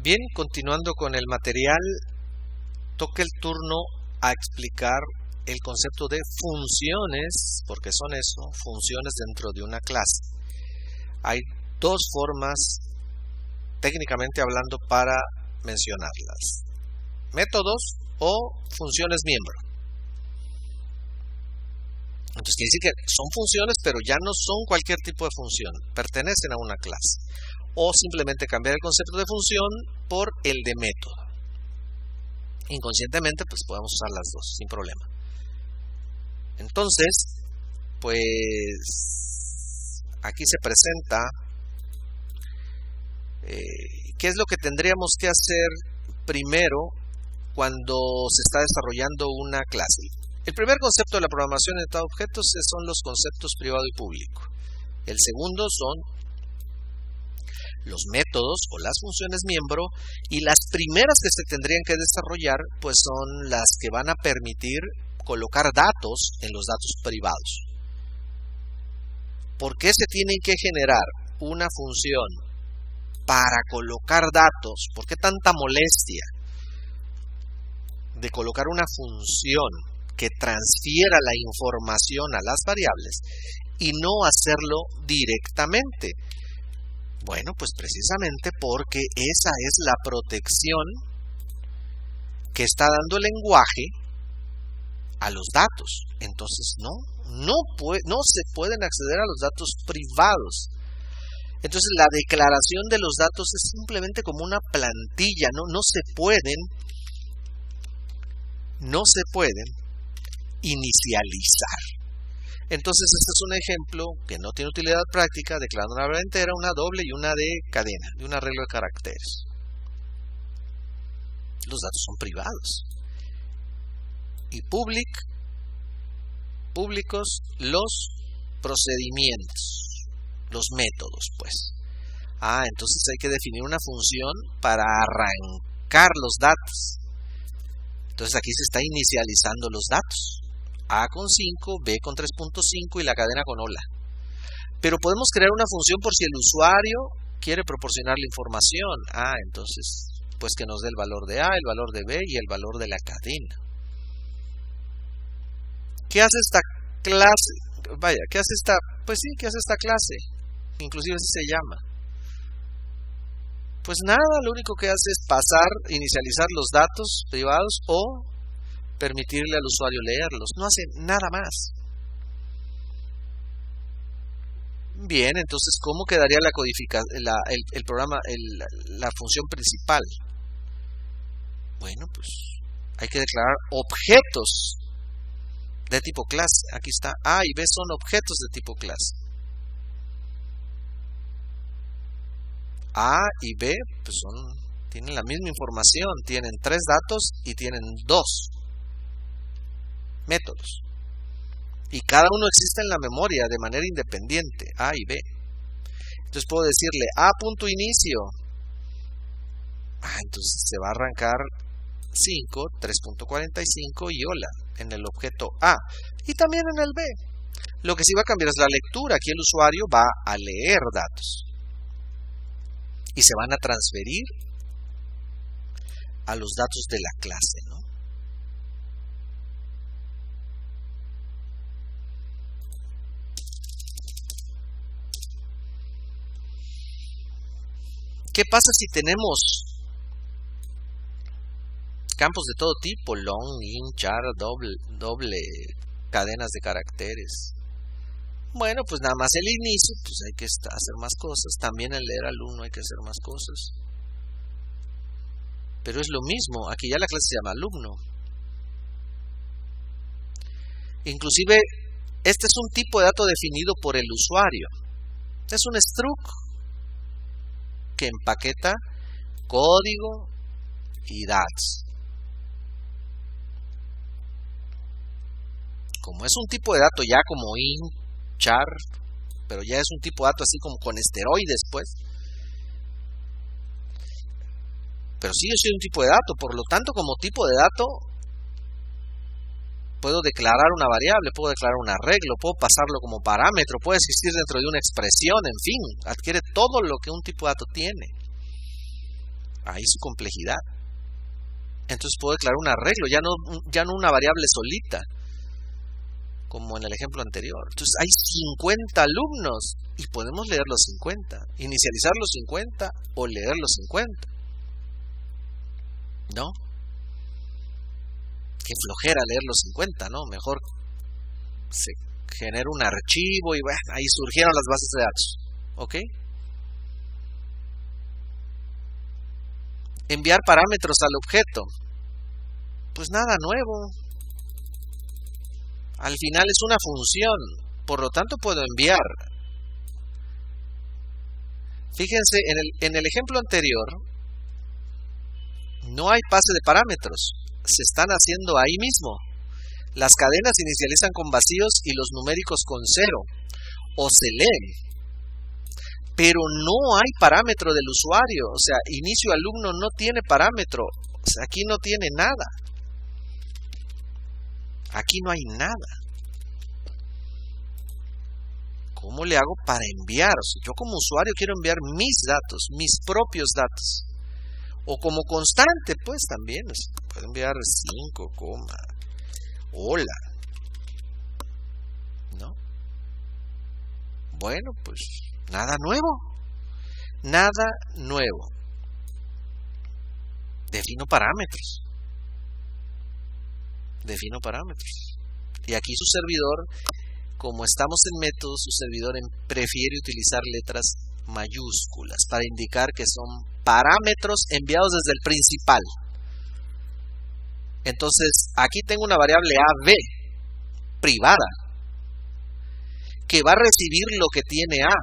Bien, continuando con el material, toca el turno a explicar el concepto de funciones, porque son eso, funciones dentro de una clase. Hay dos formas, técnicamente hablando, para mencionarlas: métodos o funciones miembro. Entonces quiere decir que son funciones, pero ya no son cualquier tipo de función, pertenecen a una clase. O simplemente cambiar el concepto de función por el de método. Inconscientemente, pues podemos usar las dos, sin problema. Entonces, pues aquí se presenta qué es lo que tendríamos que hacer primero cuando se está desarrollando una clase. El primer concepto de la programación orientada a objetos son los conceptos privado y público. El segundo son los métodos o las funciones miembro, y las primeras que se tendrían que desarrollar pues son las que van a permitir colocar datos en los datos privados. ¿Por qué se tienen que generar una función para colocar datos? ¿Por qué tanta molestia de colocar una función que transfiera la información a las variables y no hacerlo directamente? Bueno, pues precisamente porque esa es la protección que está dando el lenguaje a los datos. Entonces no se pueden acceder a los datos privados. Entonces la declaración de los datos es simplemente como una plantilla, no se pueden inicializar. Entonces este es un ejemplo que no tiene utilidad práctica, declarando una variable entera, una doble y una de cadena, de un arreglo de caracteres. Los datos son privados. Y públicos los procedimientos, los métodos, pues. Entonces hay que definir una función para arrancar los datos. Entonces aquí se está inicializando los datos. A con 5, B con 3.5 y la cadena con hola. Pero podemos crear una función por si el usuario quiere proporcionar la información. Entonces, pues que nos dé el valor de A, el valor de B y el valor de la cadena. ¿Qué hace esta clase? ¿Qué hace esta? Pues sí, ¿qué hace esta clase? Inclusive así se llama. Pues nada, lo único que hace es inicializar los datos privados o permitirle al usuario leerlos. No hace nada más. Bien, entonces, ¿cómo quedaría la codificación, el programa, la función principal? Bueno, pues hay que declarar objetos de tipo clase. Aquí está, A y B son objetos de tipo clase. A y B pues tienen la misma información, tienen 3 datos y tienen 2 métodos. Y cada uno existe en la memoria de manera independiente, A y B. Entonces puedo decirle A.inicio. Entonces se va a arrancar 5, 3.45 y hola en el objeto A. Y también en el B. Lo que sí va a cambiar es la lectura. Aquí el usuario va a leer datos. Y se van a transferir a los datos de la clase, ¿no? ¿Qué pasa si tenemos campos de todo tipo? Long, int, char, doble, cadenas de caracteres. Bueno, pues nada más el inicio, pues hay que hacer más cosas. También el leer alumno hay que hacer más cosas. Pero es lo mismo, aquí ya la clase se llama alumno. Inclusive, este es un tipo de dato definido por el usuario. Es un struct que empaqueta código y datos. Como es un tipo de dato ya como int, char, pero ya es un tipo de dato así como con esteroides, pues. Pero sí, yo soy un tipo de dato, por lo tanto, como tipo de dato, puedo declarar una variable, puedo declarar un arreglo, puedo pasarlo como parámetro, puede existir dentro de una expresión, en fin, adquiere todo lo que un tipo de dato tiene. ahí su complejidad. Entonces puedo declarar un arreglo, ya no una variable solita, como en el ejemplo anterior. Entonces hay 50 alumnos y podemos leer los 50, inicializar los 50 o leer los 50. ¿No? Qué flojera leer los 50, ¿no? Mejor se genera un archivo y bueno, ahí surgieron las bases de datos. ¿Ok? Enviar parámetros al objeto. Pues nada nuevo. Al final es una función, por lo tanto puedo enviar. Fíjense, en el ejemplo anterior no hay pase de parámetros, se están haciendo ahí mismo. Las cadenas se inicializan con vacíos y los numéricos con 0, o se leen. Pero no hay parámetro del usuario, o sea, inicio alumno no tiene parámetro, o sea, aquí no tiene nada. Aquí no hay nada. ¿Cómo le hago para enviar? O sea, yo como usuario quiero enviar mis datos, mis propios datos. O como constante, pues también. O sea, puedo enviar 5, hola. ¿No? Bueno, pues nada nuevo. Nada nuevo. Defino parámetros. Y aquí su servidor, como estamos en métodos, su servidor prefiere utilizar letras mayúsculas para indicar que son parámetros enviados desde el principal. Entonces, aquí tengo una variable AB privada que va a recibir lo que tiene A.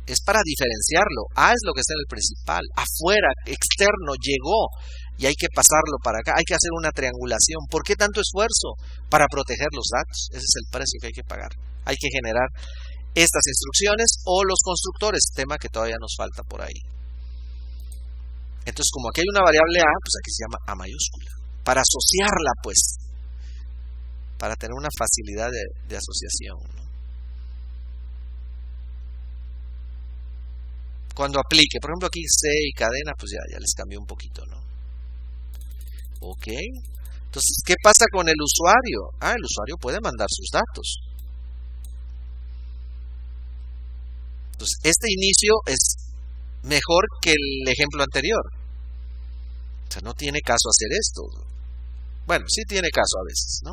Es para diferenciarlo. A es lo que está en el principal. Afuera, externo, llegó. Y hay que pasarlo para acá. Hay que hacer una triangulación. ¿Por qué tanto esfuerzo? Para proteger los datos. Ese es el precio que hay que pagar. Hay que generar estas instrucciones o los constructores, tema que todavía nos falta por ahí. Entonces, como aquí hay una variable A, pues aquí se llama A mayúscula. Para asociarla, pues. Para tener una facilidad de asociación, ¿no? Cuando aplique, por ejemplo aquí C y cadena, pues ya les cambió un poquito, ¿no? Ok. Entonces, ¿qué pasa con el usuario? El usuario puede mandar sus datos. Entonces, este inicio es mejor que el ejemplo anterior. O sea, no tiene caso hacer esto. Bueno, sí tiene caso a veces, ¿no?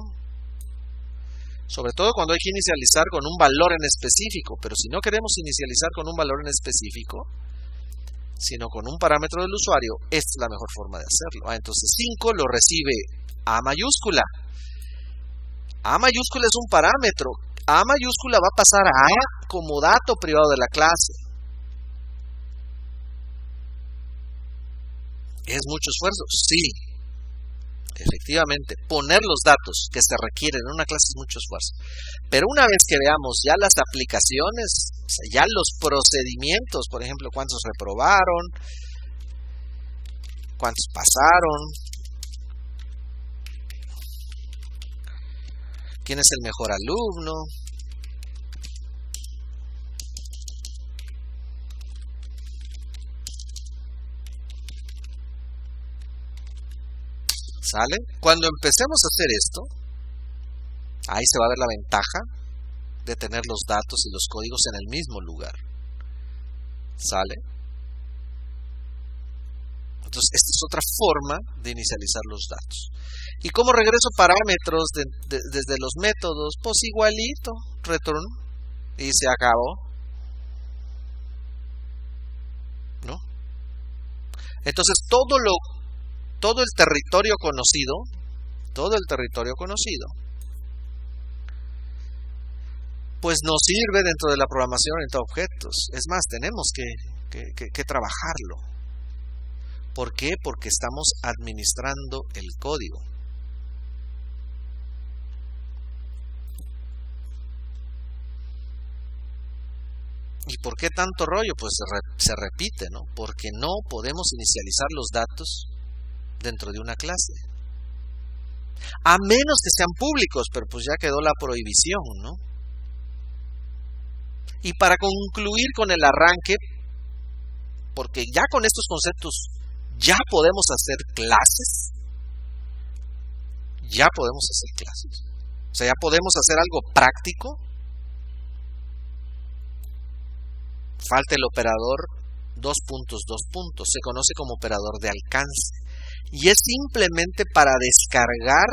Sobre todo cuando hay que inicializar con un valor en específico, pero si no queremos inicializar con un valor en específico, sino con un parámetro del usuario, esta es la mejor forma de hacerlo. Entonces 5 lo recibe A mayúscula. A mayúscula es un parámetro. A mayúscula va a pasar a A como dato privado de la clase. ¿Es mucho esfuerzo? Sí. Efectivamente, poner los datos que se requieren en una clase es mucho esfuerzo. Pero una vez que veamos ya las aplicaciones, o sea, ya los procedimientos, por ejemplo, cuántos reprobaron, cuántos pasaron, quién es el mejor alumno, ¿sale? Cuando empecemos a hacer esto, ahí se va a ver la ventaja de tener los datos y los códigos en el mismo lugar. ¿Sale? Entonces, esta es otra forma de inicializar los datos. ¿Y cómo regreso parámetros desde los métodos? Pues igualito, return, y se acabó. ¿No? Entonces, todo el territorio conocido, pues nos sirve dentro de la programación orientada a objetos. Es más, tenemos que trabajarlo. ¿Por qué? Porque estamos administrando el código. ¿Y por qué tanto rollo? Pues se repite, ¿no? Porque no podemos inicializar los datos dentro de una clase, a menos que sean públicos, pero pues ya quedó la prohibición, ¿no? Y para concluir con el arranque, porque ya con estos conceptos ya podemos hacer clases. Ya podemos hacer clases. O sea, ya podemos hacer algo práctico. Falta el operador 2 puntos, 2 puntos. Se conoce como operador de alcance. Y es simplemente para descargar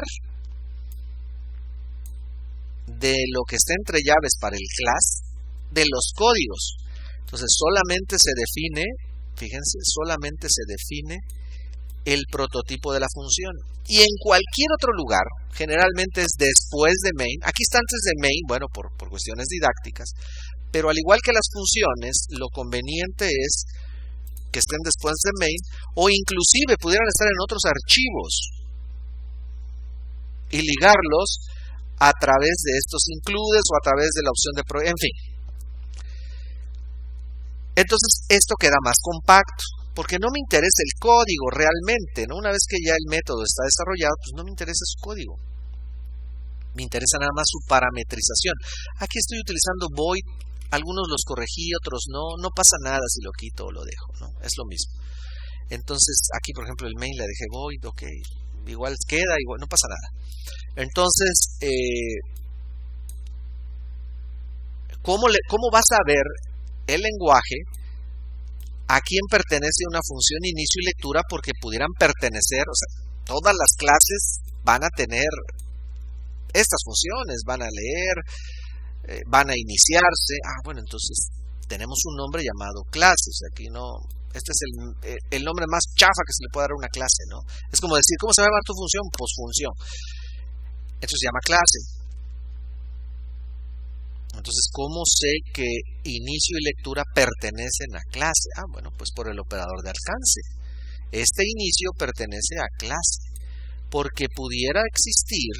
de lo que está entre llaves para el class de los códigos. Entonces solamente se define, fíjense, solamente se define el prototipo de la función. Y en cualquier otro lugar, generalmente es después de main. Aquí está antes de main, bueno, por cuestiones didácticas. Pero al igual que las funciones, lo conveniente es que estén después de main, o inclusive pudieran estar en otros archivos y ligarlos a través de estos includes o a través de la opción de en fin. Entonces esto queda más compacto, porque no me interesa el código realmente, ¿no? Una vez que ya el método está desarrollado, pues no me interesa su código. Me interesa nada más su parametrización. Aquí estoy utilizando void, algunos los corregí, otros no pasa nada si lo quito o lo dejo, ¿no? Es lo mismo. Entonces aquí por ejemplo el main le dejé void, ok, igual queda, igual, no pasa nada. Entonces, ¿cómo vas a ver el lenguaje a quién pertenece una función inicio y lectura? Porque pudieran pertenecer, o sea, todas las clases van a tener estas funciones, van a leer, van a iniciarse. Bueno, entonces tenemos un nombre llamado clase. O sea, aquí no, este es el nombre más chafa que se le puede dar a una clase, ¿no? Es como decir, ¿cómo se va a llamar tu función? Pues función. Esto se llama clase. Entonces, ¿cómo sé que inicio y lectura pertenecen a clase? Bueno, pues por el operador de alcance. Este inicio pertenece a clase, porque pudiera existir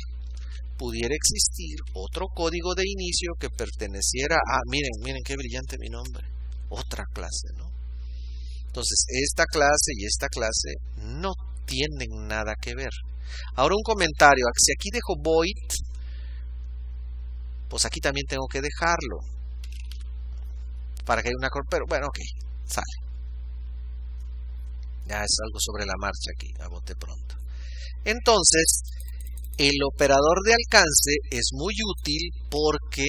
otro código de inicio que perteneciera a, miren qué brillante mi nombre, otra clase, ¿no? Entonces, esta clase y esta clase no tienen nada que ver. Ahora un comentario, si aquí dejo void, pues aquí también tengo que dejarlo para que haya una, pero bueno, ok, sale. Ya es algo sobre la marcha aquí, a bote pronto. Entonces, el operador de alcance es muy útil porque,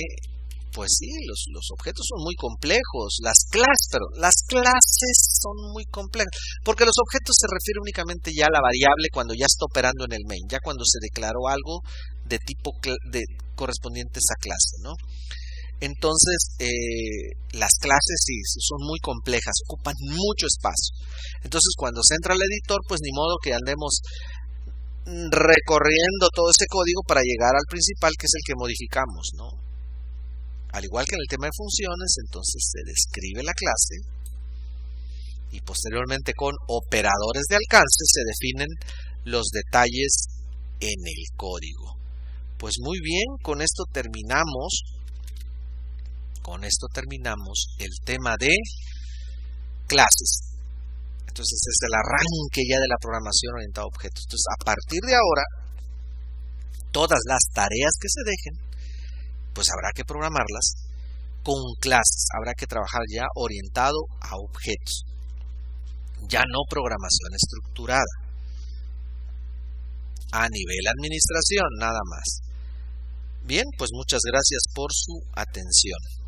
pues sí, los objetos son muy complejos. Las clases son muy complejas, porque los objetos se refiere únicamente ya a la variable cuando ya está operando en el main, ya cuando se declaró algo de tipo correspondiente a esa clase, ¿no? Entonces, las clases sí son muy complejas, ocupan mucho espacio. Entonces, cuando se entra al editor, pues ni modo que andemos recorriendo todo ese código para llegar al principal, que es el que modificamos, ¿no? Al igual que en el tema de funciones, entonces se describe la clase y posteriormente con operadores de alcance se definen los detalles en el código. Pues muy bien, con esto terminamos el tema de clases. Entonces es el arranque ya de la programación orientada a objetos. Entonces a partir de ahora, todas las tareas que se dejen, pues habrá que programarlas con clases. Habrá que trabajar ya orientado a objetos. Ya no programación estructurada. A nivel administración, nada más. Bien, pues muchas gracias por su atención.